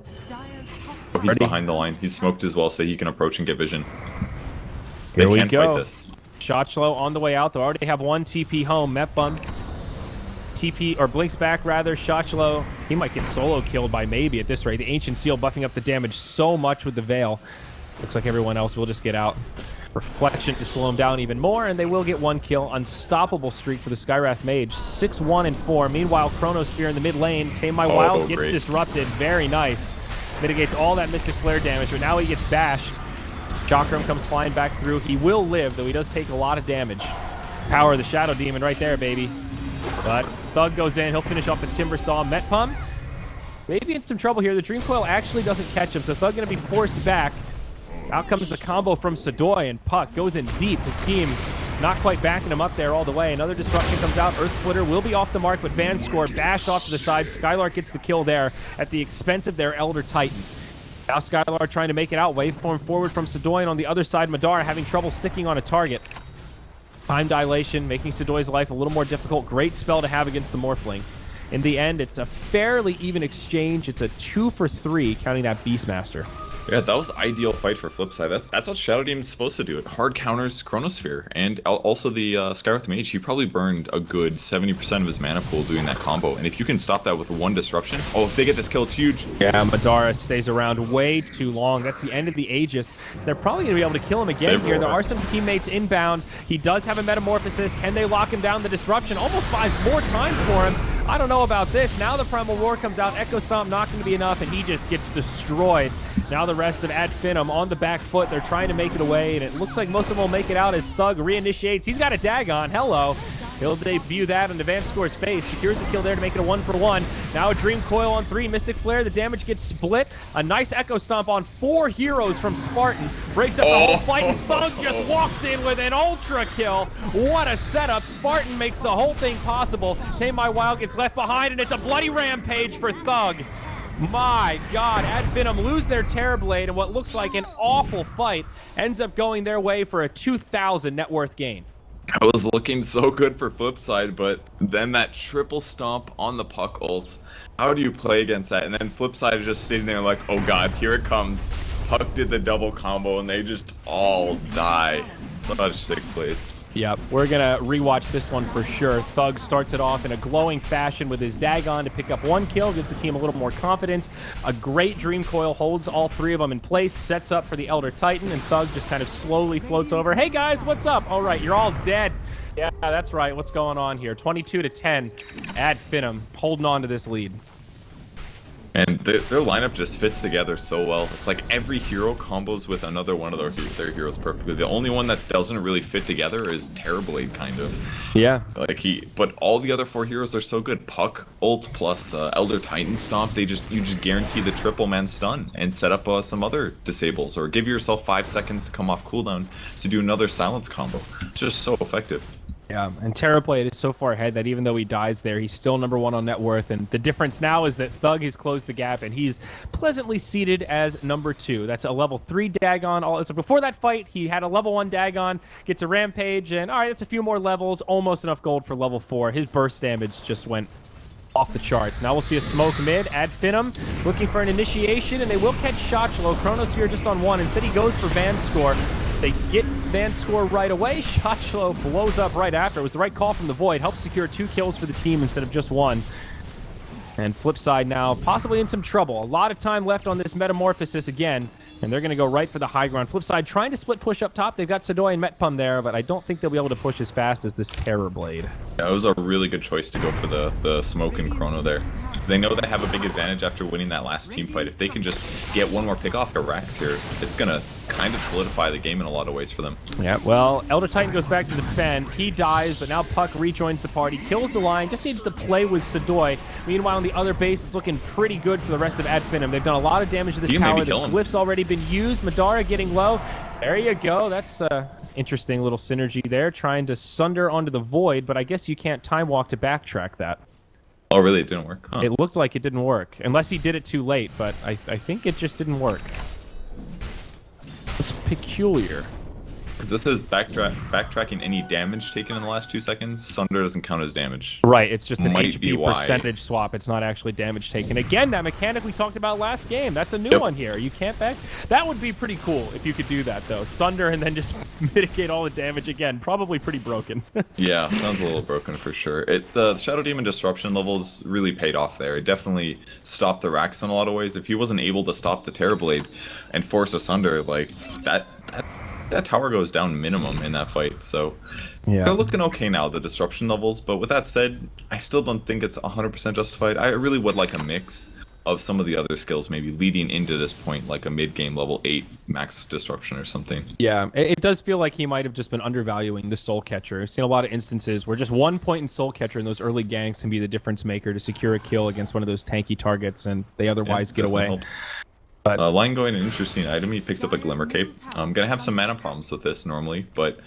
Speaker 5: Oh, he's behind the line. He's smoked as well, so he can approach and get vision.
Speaker 2: Here we
Speaker 5: can't
Speaker 2: go.
Speaker 5: fight this.
Speaker 2: Shotchlo on the way out. They already have one TP home. Metbum. TP, or blinks back rather. Shotchlo, he might get solo killed by maybe at this rate. The Ancient Seal buffing up the damage so much with the Veil. Looks like everyone else will just get out. Reflection to slow him down even more, and they will get one kill. Unstoppable streak for the Skywrath Mage. 6-1-4. Meanwhile, Chronosphere in the mid lane. Tame My Wild gets disrupted. Very nice. Mitigates all that Mystic Flare damage, but now he gets bashed. Chakram comes flying back through. He will live, though he does take a lot of damage. Power of the Shadow Demon right there, baby. But Thug goes in. He'll finish off the Timber Saw. Metpum maybe in some trouble here. The Dream Coil actually doesn't catch him, so Thug going to be forced back. Out comes the combo from Sadoy, and Puck goes in deep. His team not quite backing him up there all the way. Another disruption comes out. Earth Splitter will be off the mark, but Van Score bashed off to the side. Skylark gets the kill there at the expense of their Elder Titan. Now Skylark trying to make it out. Waveform forward from Sadoy, and on the other side, Madara having trouble sticking on a target. Time Dilation, making Sadoy's life a little more difficult. Great spell to have against the Morphling. In the end, it's a fairly even exchange. It's a 2 for 3, counting that Beastmaster.
Speaker 5: Yeah, that was ideal fight for FlipSid. That's what Shadow Demon's supposed to do. It hard counters Chronosphere, and also the Skywrath Mage. He probably burned a good 70% of his mana pool doing that combo. And if you can stop that with one disruption, oh, if they get this kill, it's huge.
Speaker 2: Yeah, Madara stays around way too long. That's the end of the Aegis. They're probably going to be able to kill him again here. There are some teammates inbound. He does have a Metamorphosis. Can they lock him down? The disruption almost buys more time for him. I don't know about this. Now the Primal Roar comes out. Echo Stomp not going to be enough, and he just gets destroyed. Now the rest of Ad Finem on the back foot. They're trying to make it away, and it looks like most of them will make it out as Thug reinitiates. He's got a Dagon. Hello. He'll debut that on Van Score's face. Secures the kill there to make it a 1-for-1. Now a Dream Coil on 3. Mystic Flare. The damage gets split. A nice Echo Stomp on 4 heroes from Spartan. Breaks up the whole fight, and Thug just walks in with an ultra kill. What a setup. Spartan makes the whole thing possible. Tame My Wild gets left behind, and it's a bloody rampage for Thug. My God, Ad Finem lose their Terrorblade, and what looks like an awful fight ends up going their way for a 2,000 net worth gain.
Speaker 5: I was looking so good for FlipSid, but then that triple stomp on the Puck ult. How do you play against that? And then FlipSid is just sitting there like, oh God, here it comes. Puck did the double combo, and they just all die. Such sick plays.
Speaker 2: Yep, we're going to rewatch this one for sure. Thug starts it off in a glowing fashion with his Dagon to pick up 1 kill, gives the team a little more confidence. A great Dream Coil holds all 3 of them in place, sets up for the Elder Titan, and Thug just kind of slowly floats over. Hey guys, what's up? All right, you're all dead. Yeah, that's right. What's going on here? 22-10. Ad Finem holding on to this lead.
Speaker 5: And their lineup just fits together so well. It's like every hero combos with another one of their heroes perfectly. The only one that doesn't really fit together is Terrorblade, kind of.
Speaker 2: Yeah.
Speaker 5: But all the other 4 heroes are so good. Puck, ult plus Elder Titan Stomp. You just guarantee the triple man stun and set up some other disables, or give yourself 5 seconds to come off cooldown to do another silence combo. It's just so effective.
Speaker 2: Yeah, and Terrorblade is so far ahead that even though he dies there, he's still #1 on net worth. And the difference now is that Thug has closed the gap, and he's pleasantly seated as #2. That's a level 3 Dagon. So before that fight, he had a level 1 Dagon, gets a Rampage, and all right, that's a few more levels, almost enough gold for level 4. His burst damage just went off the charts. Now we'll see a smoke mid. Ad Finem looking for an initiation, and they will catch Shotchlo. Chronosphere just on 1. Instead, he goes for Van Score. They get Van Score right away. Shotchlo blows up right after. It was the right call from the Void. Helps secure 2 kills for the team instead of just 1. And FlipSid now possibly in some trouble. A lot of time left on this Metamorphosis again. And they're going to go right for the high ground. FlipSid trying to split push up top. They've got Sadoy and Metpum there, but I don't think they'll be able to push as fast as this Terrorblade.
Speaker 5: Yeah, it was a really good choice to go for the smoke and Chrono there. They know they have a big advantage after winning that last team fight. If they can just get one more pick off to Rex here, it's going to kind of solidify the game in a lot of ways for them.
Speaker 2: Yeah, well, Elder Titan goes back to defend. He dies, but now Puck rejoins the party, kills the line, just needs to play with Sadoy. Meanwhile, on the other base, it's looking pretty good for the rest of Ad Finem. They've done a lot of damage to this tower. The glyph's already been used. Madara getting low. There you go. That's interesting little synergy there, trying to sunder onto the void, but I guess you can't time walk to backtrack that.
Speaker 5: Oh, really? It didn't work? Huh.
Speaker 2: It looked like it didn't work, unless he did it too late, but I think it just didn't work. It's peculiar.
Speaker 5: Because this is backtracking any damage taken in the last 2 seconds. Sunder doesn't count as damage.
Speaker 2: Right, it's just an
Speaker 5: Might
Speaker 2: HP percentage swap. It's not actually damage taken. Again, that mechanic we talked about last game. That's a new one here. You can't back... That would be pretty cool if you could do that, though. Sunder and then just mitigate all the damage again. Probably pretty broken.
Speaker 5: Yeah, sounds a little broken for sure. The Shadow Demon disruption levels really paid off there. It definitely stopped the Rax in a lot of ways. If he wasn't able to stop the Terrorblade and force a Sunder, like, that tower goes down minimum in that fight, so yeah. They're looking okay now, the disruption levels, but with that said, I still don't think it's 100% justified. I really would like a mix of some of the other skills maybe leading into this point, like a mid-game level 8 max disruption or something.
Speaker 2: Yeah, it does feel like he might have just been undervaluing the Soul Catcher. I've seen a lot of instances where just 1 point in Soul Catcher in those early ganks can be the difference maker to secure a kill against one of those tanky targets, and they otherwise get away.
Speaker 5: Helps. But Line going, an interesting item. He picks up a Glimmer Cape. I'm gonna have some mana problems with this normally, but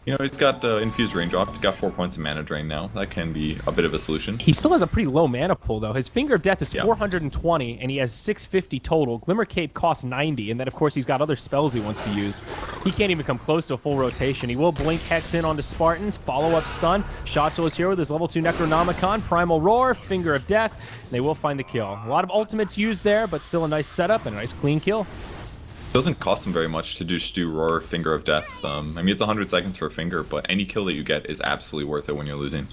Speaker 5: you know, he's got infused raindrop. He's got 4 points of mana drain now. That can be a bit of a solution.
Speaker 2: He still has a pretty low mana pool though. His Finger of Death is 420, and he has 650 total. Glimmer Cape costs 90, and then of course he's got other spells he wants to use. He can't even come close to a full rotation. He will blink Hex in onto Spartans, follow-up stun. Shotzo is here with his level 2 Necronomicon, Primal Roar, Finger of Death, and they will find the kill. A lot of ultimates used there, but still a nice setup and a nice clean kill.
Speaker 5: Doesn't cost them very much to just do Roar, Finger of Death. I mean, it's 100 seconds for a Finger, but any kill that you get is absolutely worth it when you're losing.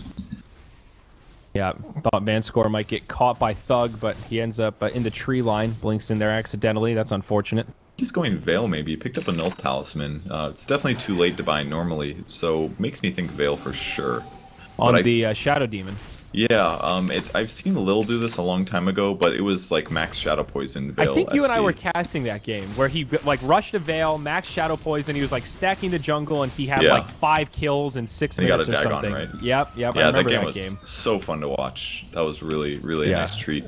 Speaker 2: Yeah, thought Vanscore might get caught by Thug, but he ends up in the tree line. Blinks in there accidentally. That's unfortunate.
Speaker 5: He's going Veil maybe. He picked up a Null Talisman. It's definitely too late to buy normally, so makes me think Veil for sure.
Speaker 2: On the Shadow Demon.
Speaker 5: Yeah, I've seen Lil do this a long time ago, but it was like max Shadow Poison Veil.
Speaker 2: I think you
Speaker 5: SD.
Speaker 2: and I were casting that game where he like rushed a Veil, max Shadow Poison, he was like stacking the jungle, and he had like 5 kills in 6 minutes or something.
Speaker 5: Right?
Speaker 2: Yep,
Speaker 5: yeah,
Speaker 2: I remember
Speaker 5: that game was so fun to watch. That was really a nice treat.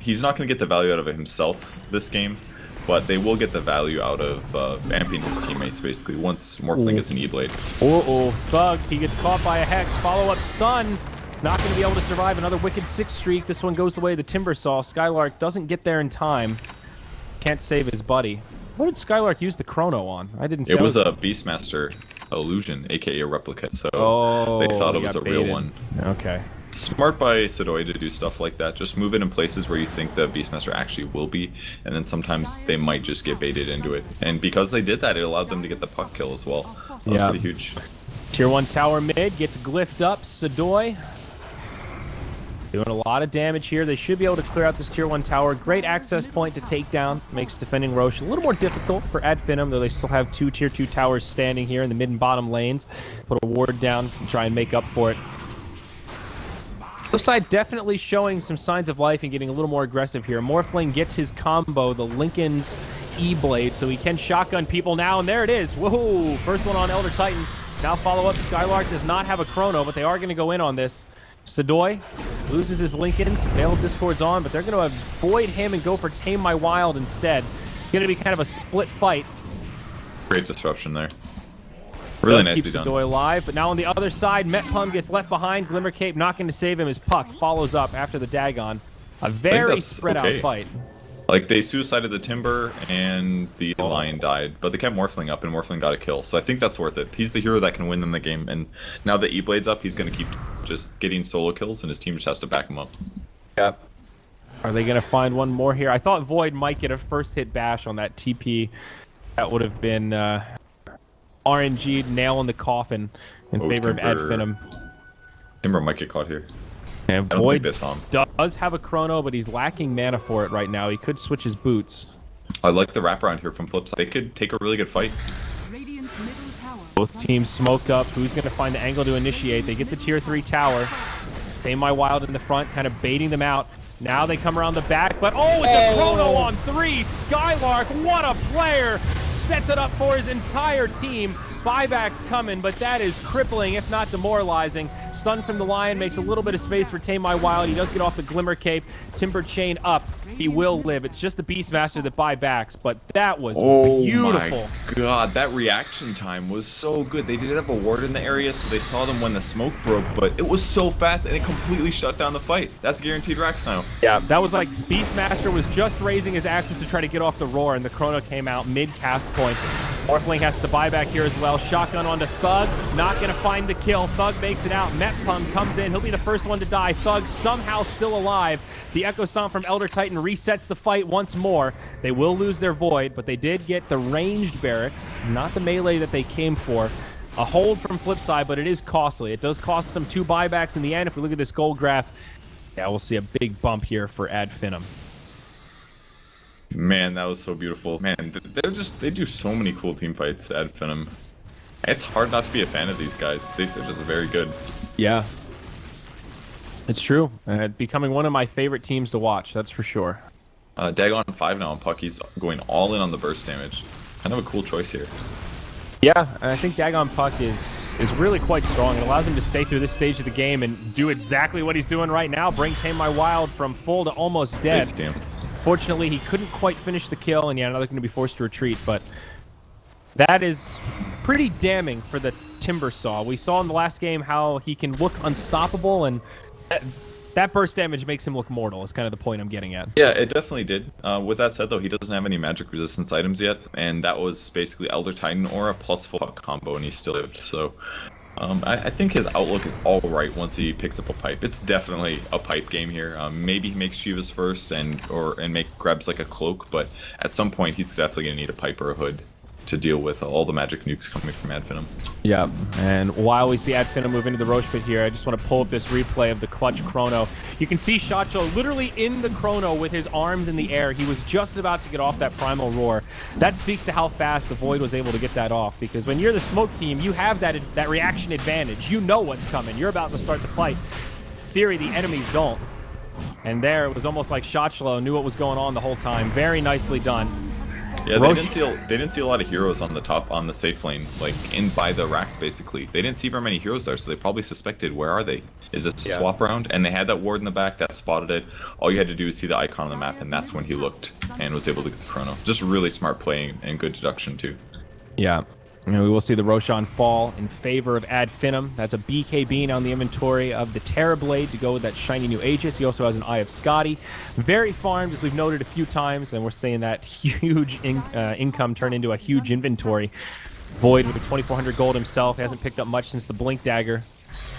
Speaker 5: He's not going to get the value out of it himself this game, but they will get the value out of amping his teammates basically once Morphling gets an E-Blade.
Speaker 2: Thug, he gets caught by a Hex, follow-up stun. Not going to be able to survive another Wicked 6 streak. This one goes the way of the Timbersaw. Skylark doesn't get there in time. Can't save his buddy. What did Skylark use the Chrono on? I didn't see.
Speaker 5: It was a Beastmaster illusion, aka a replica, so they thought it was a real one.
Speaker 2: Okay.
Speaker 5: Smart by Sadoy to do stuff like that. Just move it in places where you think the Beastmaster actually will be, and then sometimes they might just get baited into it. And because they did that, it allowed them to get the puck kill as well. That was pretty huge.
Speaker 2: Tier 1 tower mid gets glyphed up. Sadoy doing a lot of damage here. They should be able to clear out this tier 1 tower. Great access point to take down. Makes defending Roche a little more difficult for Ad Finem, though they still have 2 tier 2 towers standing here in the mid and bottom lanes. Put a ward down and try and make up for it. FlipSid definitely showing some signs of life and getting a little more aggressive here. Morphling gets his combo, the Lincoln's E-Blade, so he can shotgun people now, and there it is. Whoa! First one on Elder Titans. Now follow up. Skylark does not have a Chrono, but they are going to go in on this. Sadoy loses his Lincolns. Veil of Discord's on, but they're going to avoid him and go for Tame My Wild instead. It's going to be kind of a split fight.
Speaker 5: Great disruption there. Really nicely
Speaker 2: keep
Speaker 5: done.
Speaker 2: Sadoy alive, but now on the other side, Metpum gets left behind. Glimmer Cape not going to save him as Puck follows up after the Dagon. A very spread out fight.
Speaker 5: Like, they suicided the Timber, and the Lion died, but they kept Morphling up, and Morphling got a kill, so I think that's worth it. He's the hero that can win them the game, and now that E-Blade's up, he's going to keep just getting solo kills, and his team just has to back him up.
Speaker 2: Yep. Are they going to find one more here? I thought Void might get a first hit bash on that TP. That would have been RNG'd, nail in the coffin in favor of Ad Finem.
Speaker 5: Timber might get caught here.
Speaker 2: And Void does have a Chrono, but he's lacking mana for it right now. He could switch his boots.
Speaker 5: I like the wraparound here from FlipSid. They could take a really good fight.
Speaker 2: Both teams smoked up. Who's going to find the angle to initiate? They get the tier 3 tower. Stay My Wild in the front, kind of baiting them out. Now they come around the back, but it's a chrono on 3. Skylark, what a player! Sets it up for his entire team. Buyback's coming, but that is crippling, if not demoralizing. Stun from the Lion makes a little bit of space for Tame My Wild. He does get off the Glimmer Cape. Timber Chain up. He will live. It's just the Beastmaster that buybacks, but that was beautiful.
Speaker 5: Oh my god, that reaction time was so good. They did have a ward in the area, so they saw them when the smoke broke, but it was so fast and it completely shut down the fight. That's guaranteed racks now.
Speaker 2: Yeah, that was like Beastmaster was just raising his axes to try to get off the roar, and the chrono came out mid-cast point. Morphling has to buy back here as well. Shotgun onto Thug. Not going to find the kill. Thug makes it out. Metpum comes in. He'll be the first one to die. Thug somehow still alive. The Echo Stomp from Elder Titan resets the fight once more. They will lose their Void, but they did get the ranged barracks, not the melee that they came for. A hold from FlipSid, but it is costly. It does cost them 2 buybacks in the end. If we look at this gold graph, yeah, we'll see a big bump here for Ad Finem.
Speaker 5: Man, that was so beautiful. Man, they do so many cool team fights at Finem. It's hard not to be a fan of these guys. They're just very good.
Speaker 2: Yeah. It's true. Becoming one of my favorite teams to watch, that's for sure.
Speaker 5: Dagon 5 now on Puck. He's going all in on the burst damage. Kind of a cool choice here.
Speaker 2: Yeah, and I think Dagon Puck is really quite strong. It allows him to stay through this stage of the game and do exactly what he's doing right now. Bring Tame My Wild from full to almost dead. Fortunately, he couldn't quite finish the kill, and yeah, now they're going to be forced to retreat, but that is pretty damning for the Timbersaw. We saw in the last game how he can look unstoppable, and that burst damage makes him look mortal, is kind of the point I'm getting at.
Speaker 5: Yeah, it definitely did. With that said, though, he doesn't have any magic resistance items yet, and that was basically Elder Titan or a plus full combo, and he still lived, so I think his outlook is all right once he picks up a pipe. It's definitely a pipe game here. Maybe he makes Shivas first and grabs like a cloak, but at some point he's definitely gonna need a pipe or a hood to deal with all the magic nukes coming from Ad Finem.
Speaker 2: Yeah, and while we see Ad Finem move into the Roche pit here, I just want to pull up this replay of the clutch chrono. You can see Shotcho literally in the chrono with his arms in the air. He was just about to get off that primal roar. That speaks to how fast the Void was able to get that off, because when you're the smoke team, you have that reaction advantage. You know what's coming. You're about to start the fight. In theory, the enemies don't. And there, it was almost like Shotcho knew what was going on the whole time. Very nicely done.
Speaker 5: Yeah, they didn't see a lot of heroes on the top, on the safe lane, like in by the racks basically. They didn't see very many heroes there, so they probably suspected, where are they? Is this a swap round? And they had that ward in the back that spotted it. All you had to do is see the icon on the map, and that's when he looked and was able to get the chrono. Just really smart playing and good deduction too.
Speaker 2: Yeah. And we will see the Roshan fall in favor of Ad Finem. That's a BKB now in the inventory of the Terrorblade to go with that shiny new Aegis. He also has an Eye of Scotty. Very farmed, as we've noted a few times, and we're seeing that huge income turn into a huge inventory. Void with 2,400 gold himself. Hasn't picked up much since the Blink Dagger.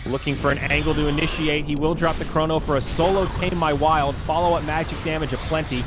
Speaker 2: Looking for an angle to initiate. He will drop the chrono for a solo Tame My Wild. Follow-up magic damage aplenty.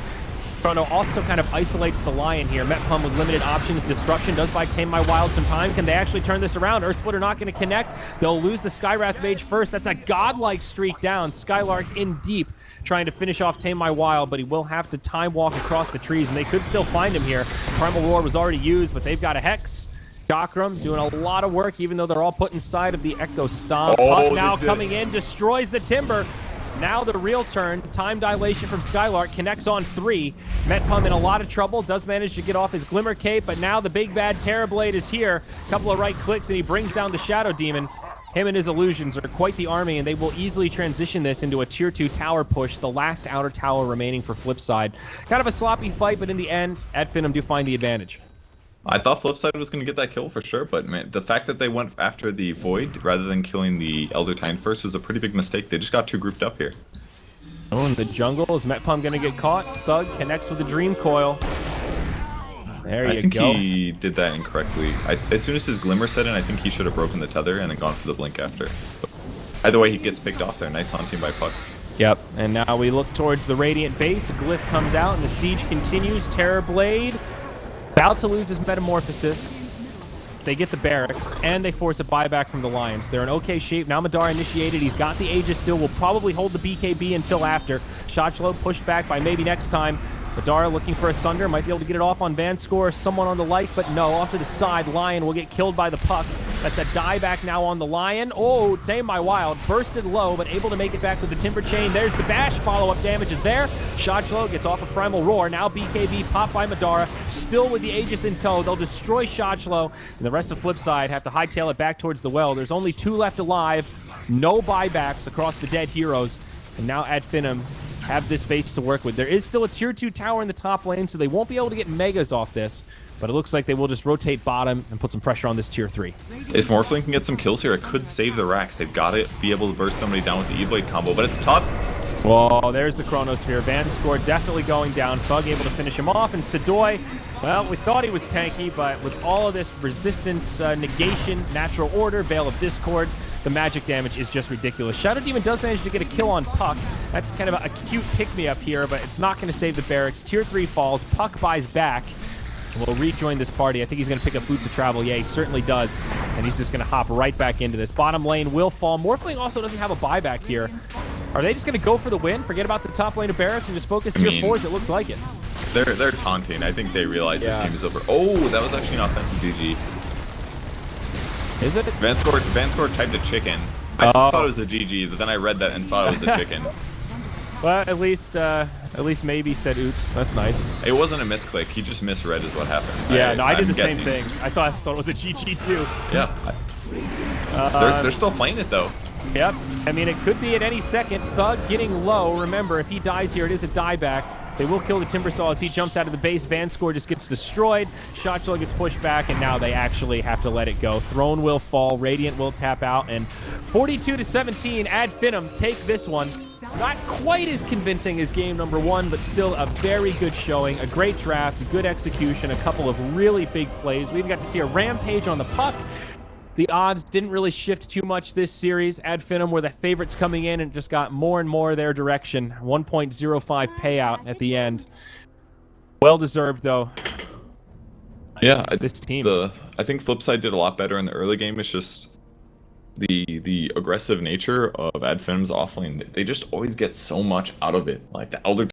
Speaker 2: Chrono also kind of isolates the Lion here. Metpum with limited options. Disruption does buy Tame My Wild some time. Can they actually turn this around? Earthsplitter not going to connect. They'll lose the Skywrath Mage first. That's a godlike streak down. Skylark in deep, trying to finish off Tame My Wild, but he will have to time walk across the trees, and they could still find him here. Primal Roar was already used, but they've got a Hex. Chakram doing a lot of work, even though they're all put inside of the Echo Stomp. Puck now coming in, destroys the Timber. Now the real turn, time dilation from Skylark, connects on 3. Metpum in a lot of trouble, does manage to get off his Glimmer Cape, but now the big bad Terrorblade is here. A couple of right clicks and he brings down the Shadow Demon. Him and his illusions are quite the army, and they will easily transition this into a tier 2 tower push, the last outer tower remaining for FlipSid. Kind of a sloppy fight, but in the end, Ad Finem do find the advantage.
Speaker 5: I thought FlipSid was going to get that kill for sure, but man, the fact that they went after the Void rather than killing the Elder Titan first was a pretty big mistake. They just got too grouped up here.
Speaker 2: Oh, in the jungle, is Metpum going to get caught? Thug connects with the Dream Coil. There you go.
Speaker 5: I think he did that incorrectly. As soon as his Glimmer set in, I think he should have broken the tether and then gone for the Blink after. But either way, he gets picked off there. Nice hunting by Puck.
Speaker 2: Yep, and now we look towards the Radiant base. A Glyph comes out and the siege continues. Terrorblade about to lose his Metamorphosis. They get the barracks, and they force a buyback from the Lions. They're in okay shape. Now Madara initiated. He's got the Aegis still. Will probably hold the BKB until after. Shotchlo pushed back by maybe next time. Madara looking for a Sunder. Might be able to get it off on Vanscore or someone on the light, but no. Off to the side, Lion will get killed by the Puck. That's a dieback now on the Lion. Oh, Tame My Wild bursted low, but able to make it back with the Timber Chain. There's the bash. Follow-up damage is there. Shotchlo gets off a Primal Roar. Now BKB popped by Madara. Still with the Aegis in tow. They'll destroy Shotchlo. And the rest of FlipSid have to hightail it back towards the well. There's only 2 left alive. No buybacks across the dead heroes. And now Finem have this base to work with. There is still a tier 2 tower in the top lane, so they won't be able to get megas off this. But it looks like they will just rotate bottom and put some pressure on this tier 3.
Speaker 5: If Morphling can get some kills here, it could save the racks. They've got to be able to burst somebody down with the E-Blade combo, but it's tough.
Speaker 2: Whoa, there's the Chronosphere. Vanscore definitely going down. Fug able to finish him off, and Sedoy, well, we thought he was tanky, but with all of this resistance, negation, natural order, Veil of Discord, the magic damage is just ridiculous. Shadow Demon does manage to get a kill on Puck. That's kind of a cute pick-me-up here, but it's not going to save the barracks. Tier 3 falls. Puck buys back. Will rejoin this party. I think he's going to pick up Boots of Travel. Yeah, he certainly does. And he's just going to hop right back into this. Bottom lane will fall. Morphling also doesn't have a buyback here. Are they just going to go for the win? Forget about the top lane of barracks and just focus tier 4s? It looks like it.
Speaker 5: They're taunting. I think they realize this game is over. Oh, that was actually an offensive GG.
Speaker 2: Is it?
Speaker 5: Vanscore typed a chicken. I thought it was a GG, but then I read that and saw it was a chicken.
Speaker 2: Well, at least maybe said oops. That's nice.
Speaker 5: It wasn't a misclick. He just misread is what happened.
Speaker 2: Yeah, no, I did the same thing. I thought it was a GG too.
Speaker 5: Yeah. They're still playing it though.
Speaker 2: Yep. I mean, it could be at any second. Thug getting low. Remember, if he dies here, it is a dieback. They will kill the Timbersaw as he jumps out of the base. Vanscore just gets destroyed. Shotchlo gets pushed back, and now they actually have to let it go. Throne will fall. Radiant will tap out, and 42-17, Finem take this one. Not quite as convincing as game number 1, but still a very good showing. A great draft, good execution, a couple of really big plays. We even got to see a rampage on the Puck. The odds didn't really shift too much this series. Finem were the favorites coming in and just got more and more their direction. 1.05 payout at the end. Well deserved though.
Speaker 5: Yeah,
Speaker 2: this team.
Speaker 5: I think FlipSid did a lot better in the early game. It's just the aggressive nature of Finem's offlane. They just always get so much out of it. Like the Elder